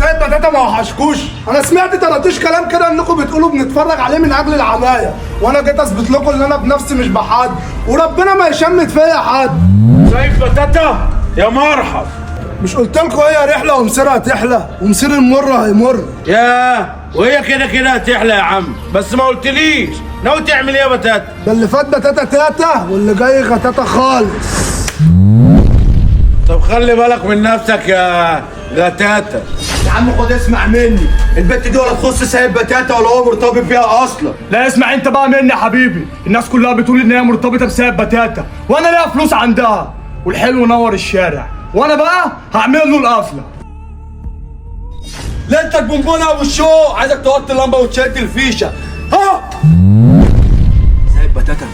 السيد بتاتا ما وحشكوش؟ انا سمعت طرطيش كلام كده انكم بتقولوا بنتفرج عليه من اجل العمايه، وانا جيت اثبت لكم ان انا بنفسي مش بحد، وربنا ما يشمت فيا حد. سيد بتاتا يا مرحب. مش قلت لكم هي رحله ومصيرها تحلى ومصير المر هيمر؟ يا وهي كده كده هتحلى يا عم، بس ما قلتليش ناوي تعمل ايه يا بتاتا؟ ده اللي فات بتاتا تاتا واللي جاي غتاتا خالص. طب خلي بالك من نفسك يا غتاتا. يا عم خد اسمع مني، البت دي ولا تخص سيد بتاتا ولا هو مرتبط بيها اصلا. لا اسمع انت بقى مني يا حبيبي، الناس كلها بتقول ان هي مرتبطه بسيد بتاتا وانا ليا فلوس عندها والحلو نور الشارع، وانا بقى هعمل له القفله. لا انت البونبونه ابو الشو، عايزك توطي اللمبه وتشد الفيشه. ها سيد بتاتا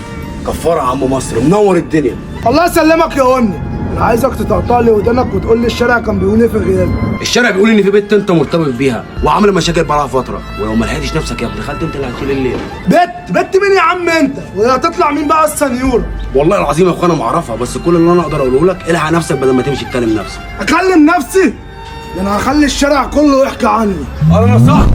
كفاره عم مصر منور الدنيا. الله يسلمك يا وني، انا عايزك تقطع لي ودانك وتقول لي الشارع كان بيقول ايه في غيابي. الشارع بيقول ان في بنت انت مرتبط بيها وعامله مشاكل بقالها فتره، ولو ما لحقتش نفسك يا ابن خالتي انت اللي هتشيل الليل. بت مين يا عم انت؟ وهي هتطلع مين بقى السنيوره؟ والله العظيم يا اخوانا ما اعرفها، بس كل اللي انا اقدر اقوله لك الحق نفسك بدل ما تمشي تكلم نفسك. اكلم نفسي؟ ده انا هخلي الشارع كله يحكي عني. انا نصحت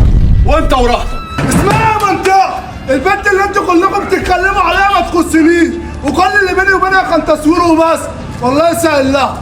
وانت وراحتك. اسمعي يا منطقه، البنت اللي انتوا كلكم بتتكلموا عليها ما تخصنيش، وكل اللي بيني وبينها كان تصوير وبس، والله يسهل لها.